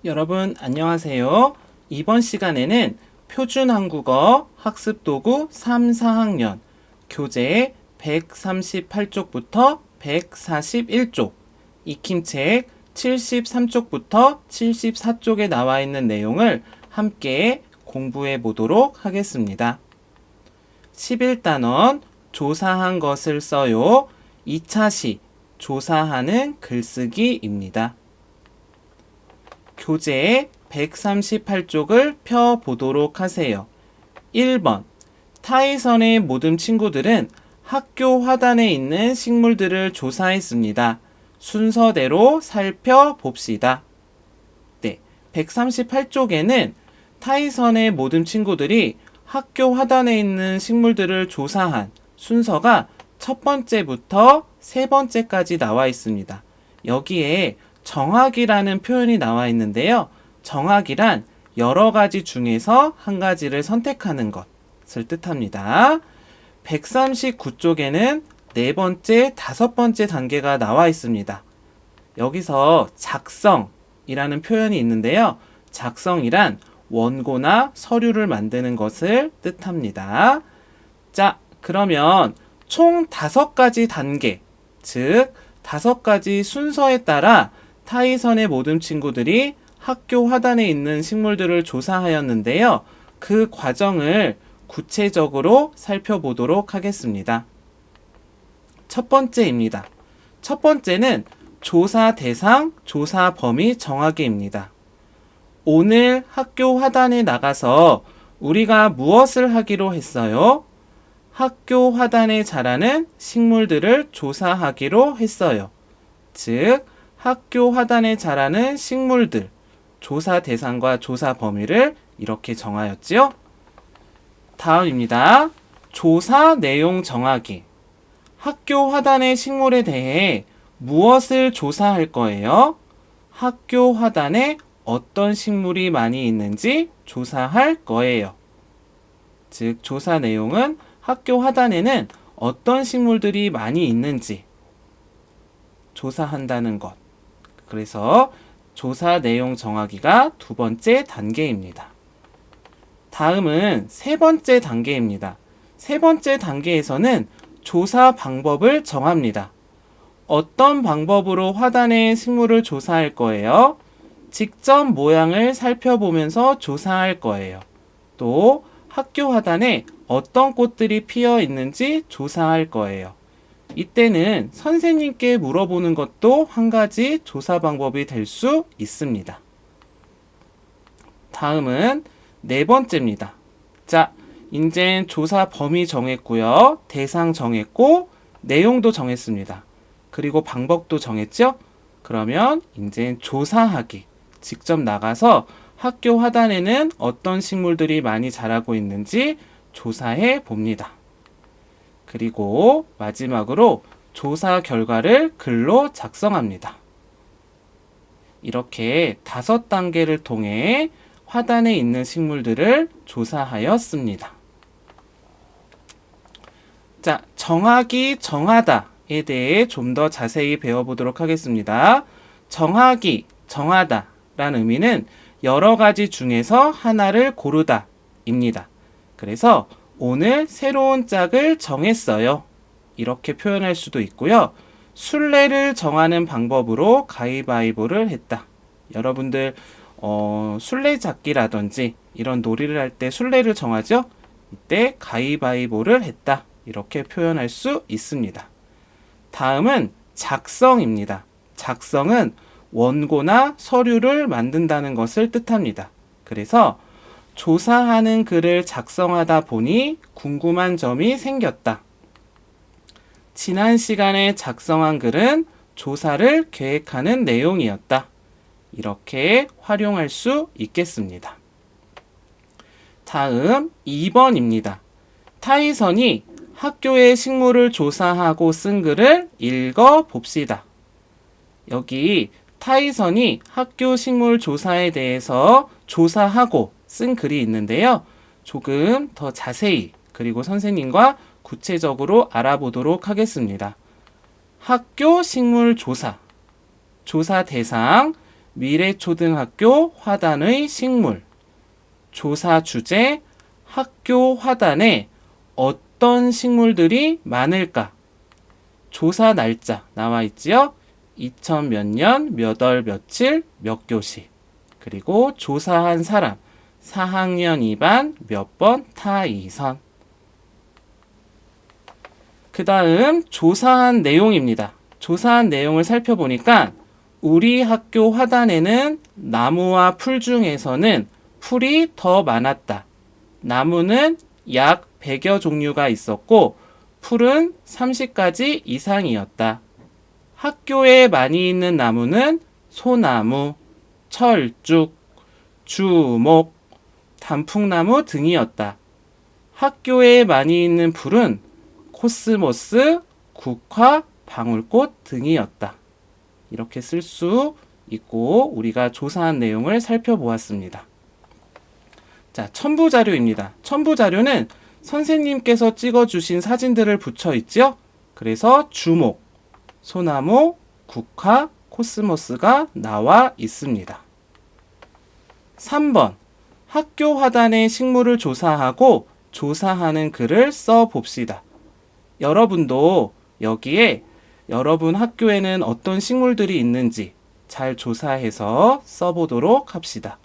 여러분 안녕하세요. 이번 시간에는 표준한국어 학습도구 3, 4학년 교재 138쪽부터 141쪽 익힘책 73쪽부터 74쪽에 나와 있는 내용을 함께 공부해 보도록 하겠습니다. 11단원 조사한 것을 써요. 2차 시 조사하는 글쓰기입니다. 교재 138쪽을 펴보도록 하세요. 1번 타이선의 모든 친구들은 학교 화단에 있는 식물들을 조사했습니다. 순서대로 살펴봅시다. 네, 138쪽에는 타이선의 모든 친구들이 학교 화단에 있는 식물들을 조사한 순서가 첫 번째부터 세 번째까지 나와 있습니다. 여기에 정학이라는 표현이 나와 있는데요. 정학이란 여러 가지 중에서 한 가지를 선택하는 것을 뜻합니다. 139쪽에는 네 번째, 다섯 번째 단계가 나와 있습니다. 여기서 작성이라는 표현이 있는데요. 작성이란 원고나 서류를 만드는 것을 뜻합니다. 자, 그러면 총 5가지 단계, 즉 5가지 순서에 따라 타이선의 모든 친구들이 학교 화단에 있는 식물들을 조사하였는데요. 그 과정을 구체적으로 살펴보도록 하겠습니다. 첫 번째입니다. 첫 번째는 조사 대상, 조사 범위 정하기입니다. 오늘 학교 화단에 나가서 우리가 무엇을 하기로 했어요? 학교 화단에 자라는 식물들을 조사하기로 했어요. 즉, 학교 화단에 자라는 식물들, 조사 대상과 조사 범위를 이렇게 정하였지요. 다음입니다. 조사 내용 정하기. 학교 화단의 식물에 대해 무엇을 조사할 거예요? 학교 화단에 어떤 식물이 많이 있는지 조사할 거예요. 즉, 조사 내용은 학교 화단에는 어떤 식물들이 많이 있는지 조사한다는 것. 그래서 조사 내용 정하기가 두 번째 단계입니다. 다음은 세 번째 단계입니다. 세 번째 단계에서는 조사 방법을 정합니다. 어떤 방법으로 화단의 식물을 조사할 거예요? 직접 모양을 살펴보면서 조사할 거예요. 또 학교 화단에 어떤 꽃들이 피어 있는지 조사할 거예요. 이때는 선생님께 물어보는 것도 한 가지 조사 방법이 될 수 있습니다. 다음은 네 번째입니다. 자, 이제 조사 범위 정했고요. 대상 정했고, 내용도 정했습니다. 그리고 방법도 정했죠? 그러면 이제 조사하기. 직접 나가서 학교 화단에는 어떤 식물들이 많이 자라고 있는지 조사해 봅니다. 그리고 마지막으로 조사 결과를 글로 작성합니다. 이렇게 5단계를 통해 화단에 있는 식물들을 조사하였습니다. 자, 정하기, 정하다에 대해 좀 더 자세히 배워보도록 하겠습니다. 정하기, 정하다 라는 의미는 여러 가지 중에서 하나를 고르다 입니다. 그래서 오늘 새로운 짝을 정했어요. 이렇게 표현할 수도 있고요. 순례를 정하는 방법으로 가위바위보를 했다. 여러분들 순례잡기라든지 이런 놀이를 할 때 순례를 정하죠. 이때 가위바위보를 했다. 이렇게 표현할 수 있습니다. 다음은 작성입니다. 작성은 원고나 서류를 만든다는 것을 뜻합니다. 그래서 조사하는 글을 작성하다 보니 궁금한 점이 생겼다. 지난 시간에 작성한 글은 조사를 계획하는 내용이었다. 이렇게 활용할 수 있겠습니다. 다음 2번입니다. 타이선이 학교의 식물을 조사하고 쓴 글을 읽어 봅시다. 여기 타이선이 학교 식물 조사에 대해서 조사하고 쓴 글이 있는데요. 조금 더 자세히 그리고 선생님과 구체적으로 알아보도록 하겠습니다. 학교 식물 조사, 조사 대상, 미래초등학교 화단의 식물. 조사 주제, 학교 화단에 어떤 식물들이 많을까? 조사 날짜 나와 있지요? 2000 몇 년, 몇 월, 며칠, 몇 교시. 그리고 조사한 사람, 4학년 2반 몇 번 타 2선. 그 다음 조사한 내용입니다. 조사한 내용을 살펴보니까 우리 학교 화단에는 나무와 풀 중에서는 풀이 더 많았다. 나무는 약 100여 종류가 있었고 풀은 30가지 이상이었다. 학교에 많이 있는 나무는 소나무, 철쭉, 주목, 단풍나무 등이었다. 학교에 많이 있는 풀은 코스모스, 국화, 방울꽃 등이었다. 이렇게 쓸 수 있고 우리가 조사한 내용을 살펴보았습니다. 자, 첨부 자료입니다. 첨부 자료는 선생님께서 찍어주신 사진들을 붙여 있죠? 그래서 주목, 소나무, 국화, 코스모스가 나와 있습니다. 3번. 학교 화단의 식물을 조사하고 조사하는 글을 써 봅시다. 여러분도 여기에 여러분 학교에는 어떤 식물들이 있는지 잘 조사해서 써보도록 합시다.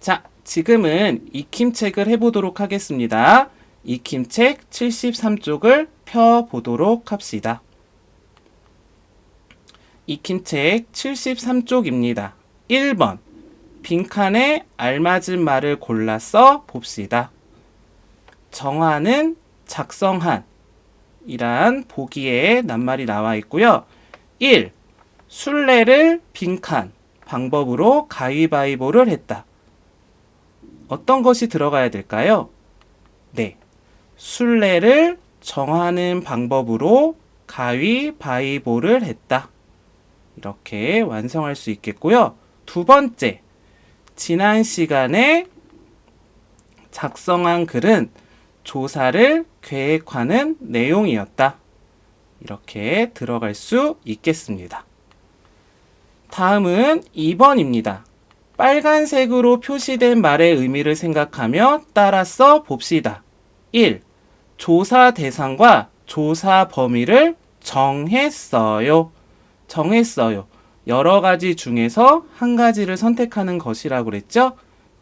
자, 지금은 익힘책을 해보도록 하겠습니다. 익힘책 73쪽을 펴보도록 합시다. 익힘책 73쪽입니다. 1번. 빈칸에 알맞은 말을 골라 써 봅시다. 정하는, 작성한 이란 보기에 낱말이 나와 있고요. 1. 순례를 빈칸 방법으로 가위바위보를 했다. 어떤 것이 들어가야 될까요? 네. 순례를 정하는 방법으로 가위바위보를 했다. 이렇게 완성할 수 있겠고요. 두 번째. 지난 시간에 작성한 글은 조사를 계획하는 내용이었다. 이렇게 들어갈 수 있겠습니다. 다음은 2번입니다. 빨간색으로 표시된 말의 의미를 생각하며 따라 써 봅시다. 1. 조사 대상과 조사 범위를 정했어요. 정했어요. 여러 가지 중에서 한 가지를 선택하는 것이라고 그랬죠?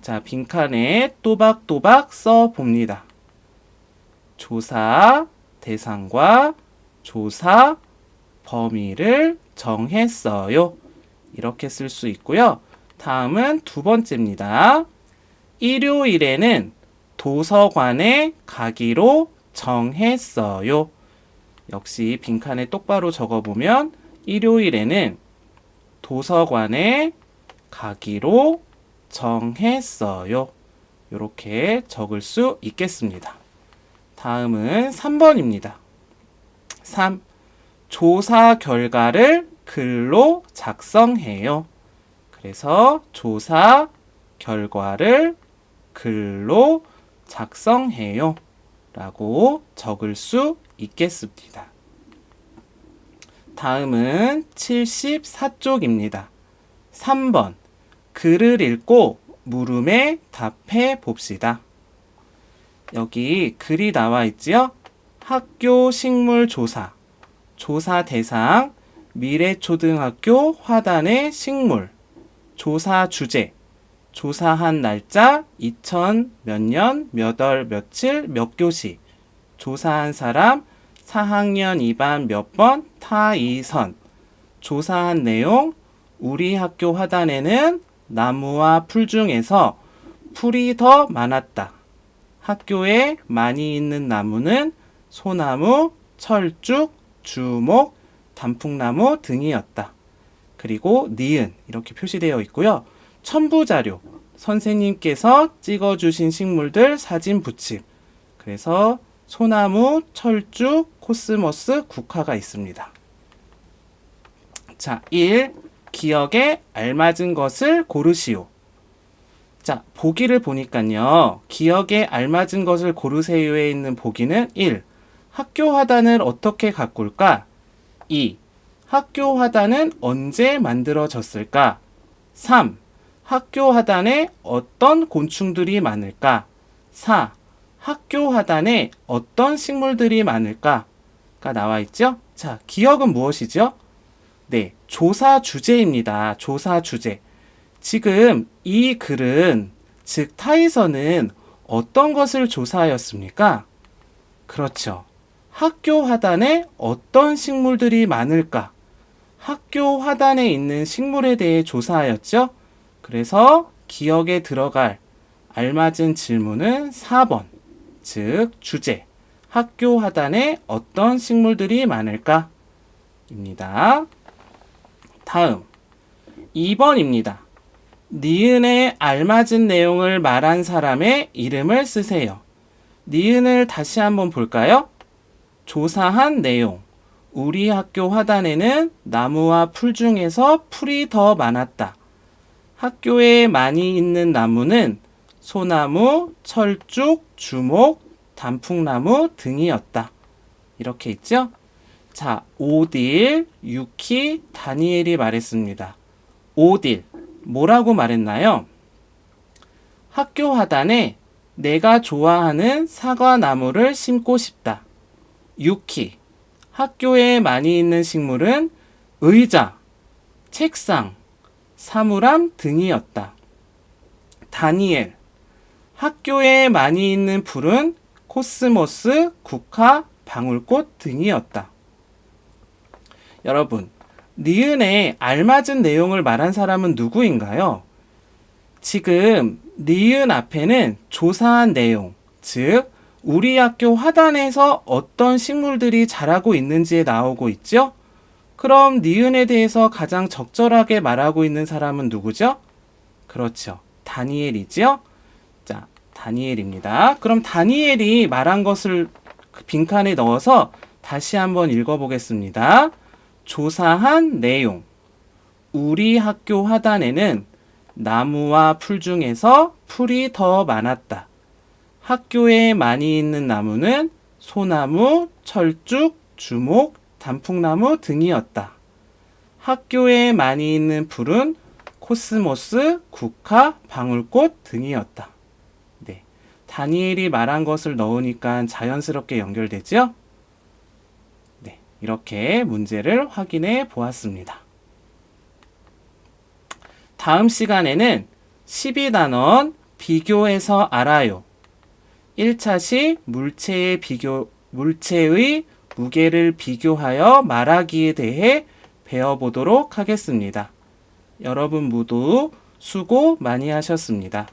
자, 빈칸에 또박또박 써 봅니다. 조사 대상과 조사 범위를 정했어요. 이렇게 쓸 수 있고요. 다음은 두 번째입니다. 일요일에는 도서관에 가기로 정했어요. 역시 빈칸에 똑바로 적어보면 일요일에는 도서관에 가기로 정했어요. 이렇게 적을 수 있겠습니다. 다음은 3번입니다. 3. 조사 결과를 글로 작성해요. 그래서 조사 결과를 글로 작성해요. 라고 적을 수 있겠습니다. 다음은 74쪽입니다. 3번. 글을 읽고 물음에 답해 봅시다. 여기 글이 나와 있지요? 학교 식물 조사, 조사 대상, 미래초등학교 화단의 식물, 조사 주제, 조사한 날짜, 2000 몇 년, 몇 월, 며칠, 몇 교시, 조사한 사람, 4학년 2반 몇 번, 타 2선, 조사한 내용, 우리 학교 화단에는 나무와 풀 중에서 풀이 더 많았다. 학교에 많이 있는 나무는 소나무, 철쭉, 주목, 단풍나무 등이었다. 그리고 니은 이렇게 표시되어 있고요. 첨부 자료, 선생님께서 찍어주신 식물들 사진 붙임. 그래서 소나무, 철쭉, 코스모스, 국화가 있습니다. 자, 1. 기억에 알맞은 것을 고르시오. 자, 보기를 보니까요. 기억에 알맞은 것을 고르세요에 있는 보기는 1. 학교 화단을 어떻게 가꿀까? 2. 학교 화단은 언제 만들어졌을까? 3. 학교 화단에 어떤 곤충들이 많을까? 4. 학교 화단에 어떤 식물들이 많을까? 가 나와 있죠? 자, 기억은 무엇이죠? 네, 조사 주제입니다. 조사 주제. 지금 이 글은, 즉 타이서는 어떤 것을 조사하였습니까? 그렇죠. 학교 화단에 어떤 식물들이 많을까? 학교 화단에 있는 식물에 대해 조사하였죠? 그래서 기억에 들어갈 알맞은 질문은 4번. 즉, 주제. 학교 화단에 어떤 식물들이 많을까? 입니다. 다음. 2번입니다. 니은에 알맞은 내용을 말한 사람의 이름을 쓰세요. 니은을 다시 한번 볼까요? 조사한 내용. 우리 학교 화단에는 나무와 풀 중에서 풀이 더 많았다. 학교에 많이 있는 나무는 소나무, 철쭉, 주목, 단풍나무 등이었다. 이렇게 있죠? 자, 오딜, 유키, 다니엘이 말했습니다. 오딜, 뭐라고 말했나요? 학교 화단에 내가 좋아하는 사과나무를 심고 싶다. 유키, 학교에 많이 있는 식물은 의자, 책상, 사물함 등이었다. 다니엘, 학교에 많이 있는 풀은 코스모스, 국화, 방울꽃 등이었다. 여러분, 니은에 알맞은 내용을 말한 사람은 누구인가요? 지금 니은 앞에는 조사한 내용, 즉 우리 학교 화단에서 어떤 식물들이 자라고 있는지에 나오고 있죠? 그럼 니은에 대해서 가장 적절하게 말하고 있는 사람은 누구죠? 그렇죠. 다니엘이죠? 자, 다니엘입니다. 그럼 다니엘이 말한 것을 그 빈칸에 넣어서 다시 한번 읽어보겠습니다. 조사한 내용. 우리 학교 화단에는 나무와 풀 중에서 풀이 더 많았다. 학교에 많이 있는 나무는 소나무, 철쭉, 주목, 단풍나무 등이었다. 학교에 많이 있는 풀은 코스모스, 국화, 방울꽃 등이었다. 네, 다니엘이 말한 것을 넣으니까 자연스럽게 연결되죠? 네, 이렇게 문제를 확인해 보았습니다. 다음 시간에는 12단원 비교해서 알아요. 1차시 물체의 무게를 비교하여 말하기에 대해 배워보도록 하겠습니다. 여러분 모두 수고 많이 하셨습니다.